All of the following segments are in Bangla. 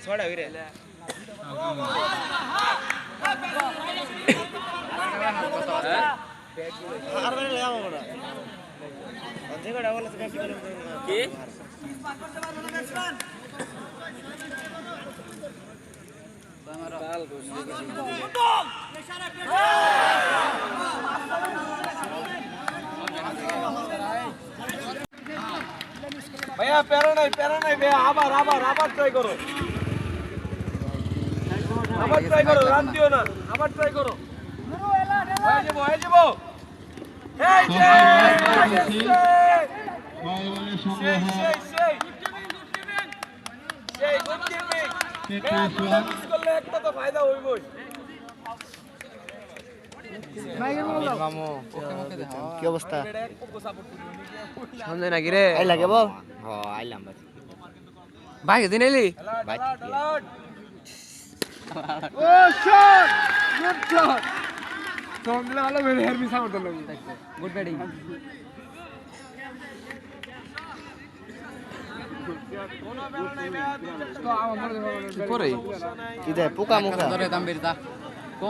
ছড়া হইরে আর মানে লাগাবো না অর্ধেকটা বলে তো ব্যাকটি করে কি भैया पैरा नहीं भैया आबार ट्राई करो रान दियो ना आबार ट्राई करो হয়ে যাব একটা তো ফায়দা হইবই কি অবস্থা সঞ্জয় নাকি রে আই লাগে বল আইলাম ভাই দিন এলি ভাই ও শট গুড শট সঞ্জয় ভালো বের হেয়ার মিস করতে লাগলো গুড ব্যাটিং করে কি দে পোকা মুখা ধরে দাম বেরতা কো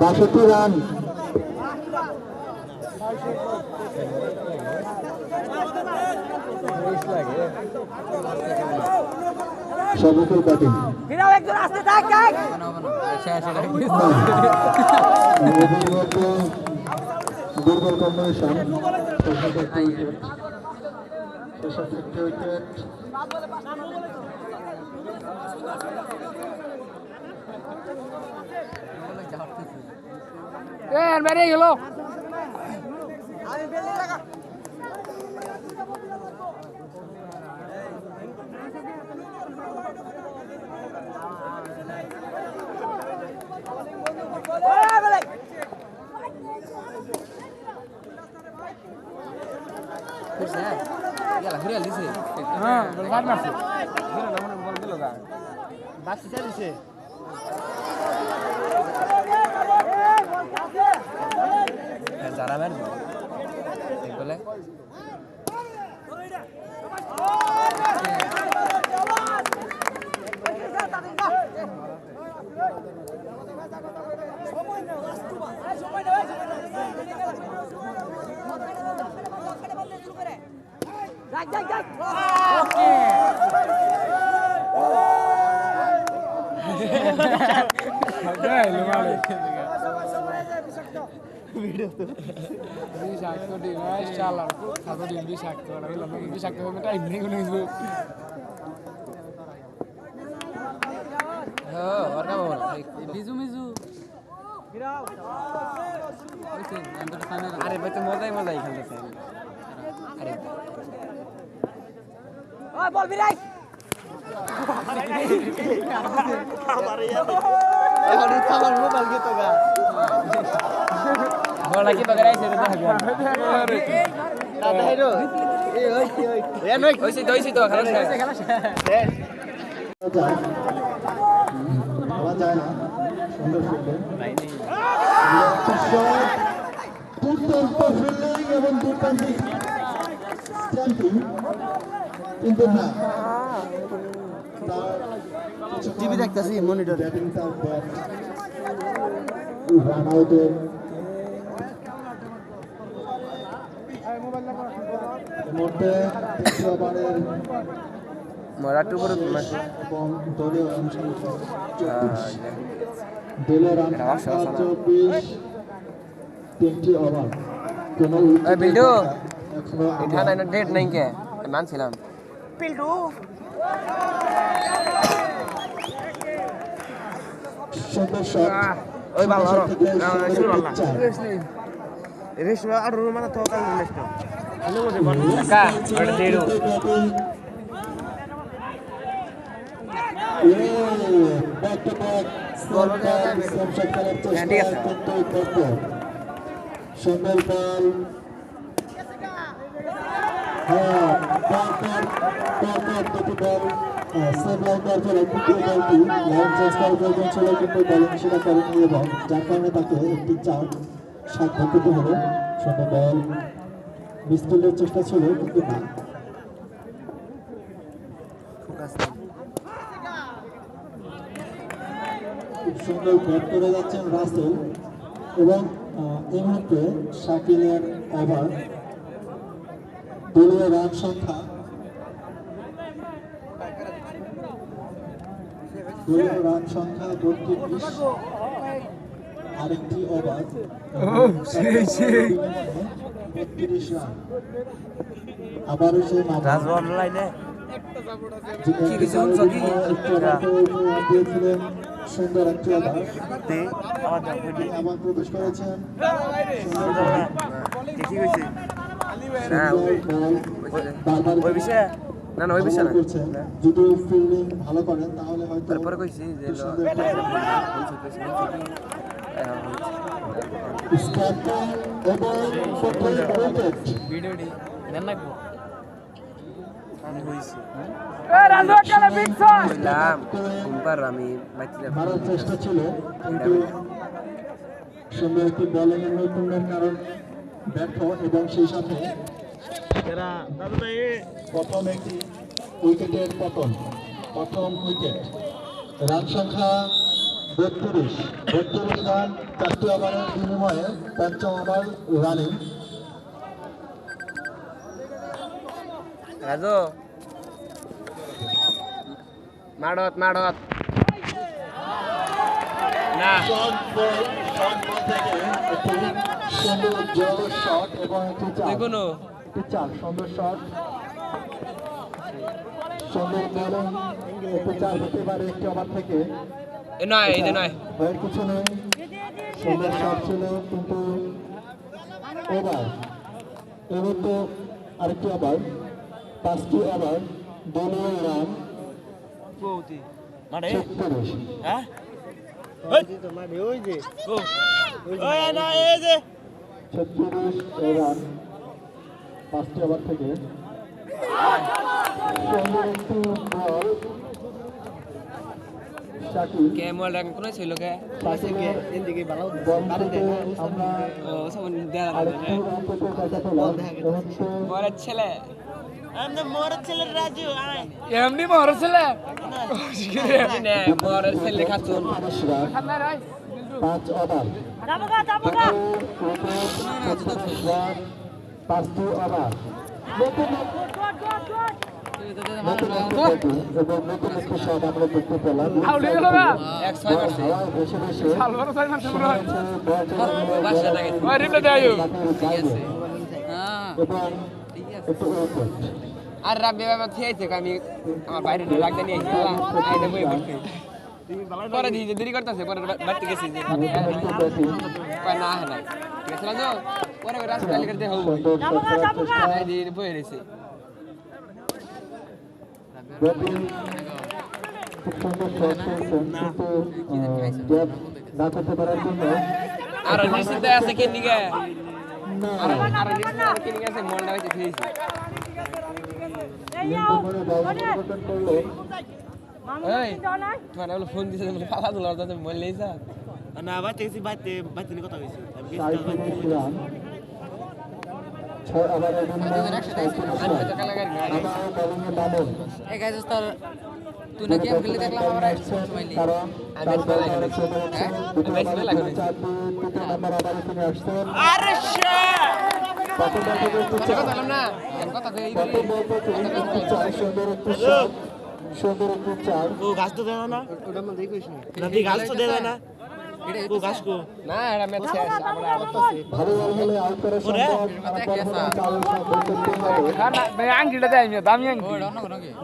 বাষট্টি রান সর্বশেষ ব্যাটিং দুর্বল কম্বিনেশন বেরিয়ে গেল হ্যাঁ বল মারছে বল দিল গা বাস দিছে যারা বের ঠিক বলে আরে ভাই তো মজাই খেলতেছে আরে ওই বল বিরাই আমার মোবাইল গেতো গা বলা কি বগরাইছে রে দাদা হেরো এই ওই হইছে তো খেলা শেষ ভাবা যায় না সুন্দর দুর্দান্ত ফিল্ডিং এবং দুর্দান্ত স্ট্যাম্পিং কিন্তু না টিভি দেখতাছি মনিটরে ব্যাটিং তার ব্যাট রান আউটের মধ্যে তৃতীয় ওভারের মরাটু করে এবং দলীয় রান সংখ্যা 24 দলীয় রান সংখ্যা 24 তিনটি ওভার কোন এই বিল্ডু এখনো এখানে না ডেট নাই কে মানছিলাম পিল্টু সুন্দর শট ওই ভালো শুরু ভালো রেশমা আর রুমানা তো কাল নেক্সট হলো মধ্যে বল কা ওটা দেড়ো back to back score shot খেলার চেষ্টা করতেই করতে সুন্দর বল হ্যাঁ দুটি বল সেভ লাইন দেওয়ার পরে তৃতীয় বলটি লাইন চেঞ্জ করার প্রয়োজন ছিল কিন্তু বলিং সেটা করেনি এবং যার কারণে তাকে একটি চার সাত দিতে হলো সুন্দর বল মিসফিল্ডের চেষ্টা ছিল কিন্তু না খুব সুন্দর ব্যাট করে যাচ্ছেন রাসেল এবং এই মুহূর্তে শাকিলের ওভার দলীয় রান সংখ্যা দলীয় রান সংখ্যা 32 আরেকটি ওভার 32 রান আবারও সেই রাজওয়ান লাইনে দিয়েছিলেন সুন্দর একটি ওভার আবার প্রবেশ করেছেন না না ওই বিষয় না যদি ফিল্ডিং ভালো করেন তাহলে হয়তো তারপরে কইছি যে ভিডিওটি দেন লাগবো আমি কইছি রাজু খেলে বিগ শট কইলাম কুম্পার আমি বাইতে মারার চেষ্টা ছিল কিন্তু সুন্দর একটি বলিং এর নৈপুণ্যের কারণ ব্যর্থ এবং সেই সাথে প্রথম একটি উইকেটের পতন প্রথম উইকেট রান সংখ্যা 32 রান 4টি ওভারের বিনিময়ে পঞ্চম ওভার রানিং রাজু মাড়ত না থেকে একটি সুন্দর জল শট এবং একটি দেখুনো চার সুন্দর শট সুন্দর বলিং একটি চার হতে পারে একটি ওভার থেকে এ নয় এই যে নয় ভয়ের কিছু নেই সুন্দর শট ছিল কিন্তু ওভার এবার তো আরেকটি ওভার 5টি ওভার দলীয় রান 36 হ্যাঁ ওই যে 36 রান 5টি ওভার থেকে সুন্দর একটি বল শাকিল কে মোবাইল রাখ কোন ছিল কে শাকিলের বল থেকে আমরা ও সব দেয়া আরেকটি রান পেতে দেখা পেলাম মুহূর্তে বড় ছেলে এমনি বড় ছেলে নে বড় ছেলে খাতুন 35 রান খানা রাই 5 ওভার রান 5টি ওভার নতুন এবং নতুন একটি শট আমরা দেখতে পেলাম আউট হয়ে গেল না 1-6 মারছে হাওয়ায় ভেসে ভেসে সালবার সাইড মারছে মনে হয় বাসা লাগে ওই রিপ্লে দেয়ো এবং একটু উইকেট আর রাব্বি বাবা থিয়েছে আমি আমার বাইরে লাগতে নিয়ে আইছিলাম আইতে বই বলতে পরে দিয়ে দেরি করতেছে পরে বাড়তে গেছি যে কয় না হয় না ঠিক আছে না পরে রাস্তা লিখে দে হবো আই দিয়ে বই রইছে খুব সুন্দর শট করেছেন কিন্তু গ্যাপ না করতে পারার জন্য আর নিশ্চিত আছে কে নিগে আর নিশ্চিত আছে কে নিগে আছে মলটা হইছে ফিরেছে লিম্পমনে বল পরিবর্তন করলো এই তোমার বলে ফোন দিছে বলে পালা দলার দাদা মল লইছা না বাইতে গেছি বাইতে নিয়ে কথা কইছি 37 রান 6 ওভারের বিনিময়ে 37 রান টাকা লাগাই আবার বোলিংয়ে বামন এই গাইস তার তুই না গেম খেলে দেখলাম আমরা স্মাইলি কারণ আমি বেশ ভালো লাগছে আমি বেশ ভালো লাগছে 4 নম্বর ওভারে তিনি আসছেন আরে শিট প্রথম বল থেকে কথা বললাম না আমি কথা কই প্রথম বল থেকে একটি চার সুন্দর একটি শট সুন্দর একটি চার ও গাছ তো দেনা না ওটা মন দেই কইছ না না তুই গাছ তো দেনা না ও গাছ কো না এটা ম্যাচ শেষ আমরা আটতাছি ভালো বল হলে আউট করা সম্ভব খারাপ বল হলে চাল সম্ভব করতে হবে না ভাই আংটিটা দেয় আমি দামি আংটি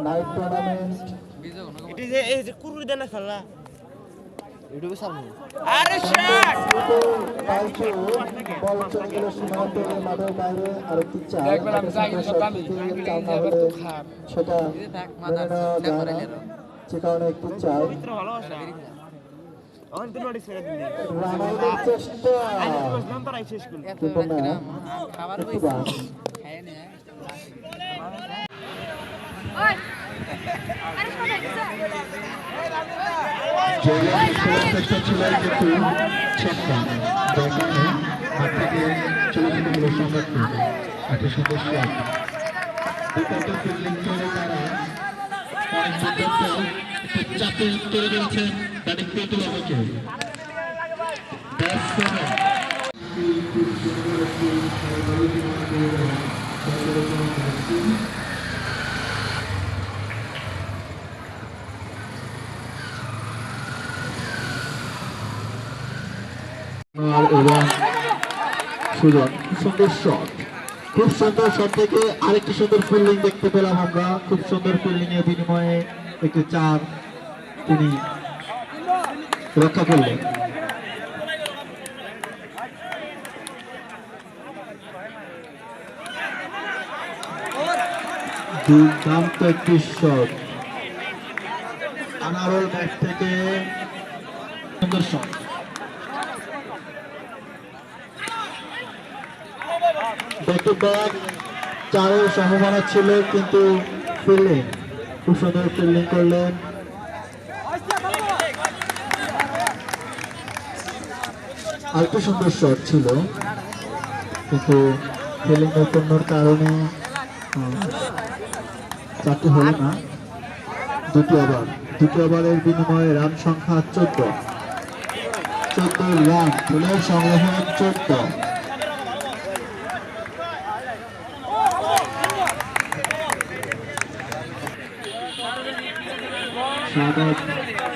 নাইট টুর্নামেন্ট এটি যে এই যে কুরুরি দেনা খেলা ইউটিউবে সামনে আরে শিট পাইছো বল চলে গেল সীমান্তের মাঠের বাইরে আরেকটি চার দেখবেন আমি চাই সব দামি চাল না হলে সেটা মেনে নেওয়া যায় না যে কারণে একটি চার মিত্র ভালোবাসা অন তো নোটিস করে দিন রানাউটের চেষ্টা নাম্বার আইছে স্কুল কিন্তু না খাবার একটি কইছ রান। খায় না জয়ের চেষ্টা ছিল কিন্তু ছক্কা মাঠ থেকে চলে যেতে হলো সম্রাটপুর। একটা সুন্দর শট। বিকল্প ফিল্ডিং করে তারা অনেক পর্যন্ত একটু চাপে তুলে দিয়েছেন ব্যাটিং পেটুল আমাকে। এবং সুজন সুন্দর শট, খুব সুন্দর শট থেকে আরেকটি সুন্দর ফিল্ডিং দেখতে পেলাম আমরা। খুব সুন্দর ফিল্ডিং এর বিনিময়ে একটি 4 তিনি রক্ষা করলেন। দুর্দান্ত একটি শট, আনারুল ব্যাট থেকে সুন্দর শট। ব্যাক টু ব্যাক 4-এর সম্ভাবনা ছিল, কিন্তু ফিল্ডিং খুব সুন্দর ফিল্ডিং করলেন। আরেকটু সুন্দর শট ছিল, কিন্তু ফিল্ডিং নৈপুণ্যর কারণে 4টি হলো না। দুটি ওভারের বিনিময়ে রান সংখ্যা 14 রান, ফুলের সংগ্রহ 14। শাহাদাত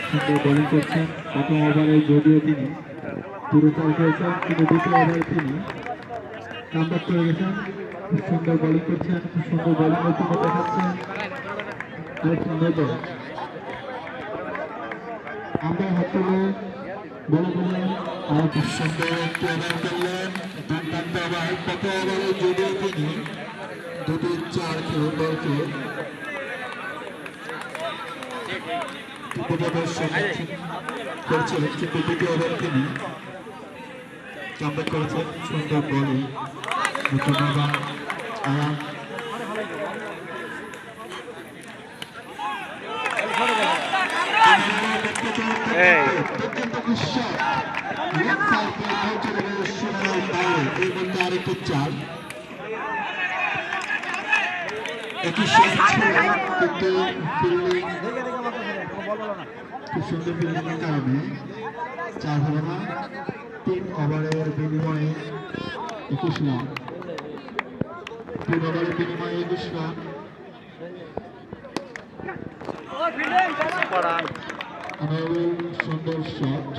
সুন্দর বোলিং করছেন। প্রথম ওভারে যদিও তিনি পুরো 4 খেয়েছেন, কিন্তু দ্বিতীয় ওভারে তিনি কামব্যাক করে গেছেন। খুব সুন্দর বোলিং করছেন, খুব সুন্দর বোলিং নৈপুণ্য দেখাচ্ছেন। আরেক সুন্দর বল, আমরা হাত তুলে বলে দিলেন আর খুব সুন্দর একটি ওভার করলেন। দুর্দান্ত ওভার। প্রথম ওভারে যদিও তিনি 2-4 খেয়ে বলকে করছিলেন, কিন্তু দ্বিতীয় ওভার তিনি কামব্যাক করেছেন। সুন্দর বলে নতুন ওভার আয়াম। আরেকটি 4 একই শট ছিল, কিন্তু ফিল্ডিং খুব সুন্দর ফিল্ডিং এর কারণে 4 হলো না। 3 ওভারের বিনিময়ে 21 রান। 3 ওভারের বিনিময়ে 21 রান। আনারুল সুন্দর শট।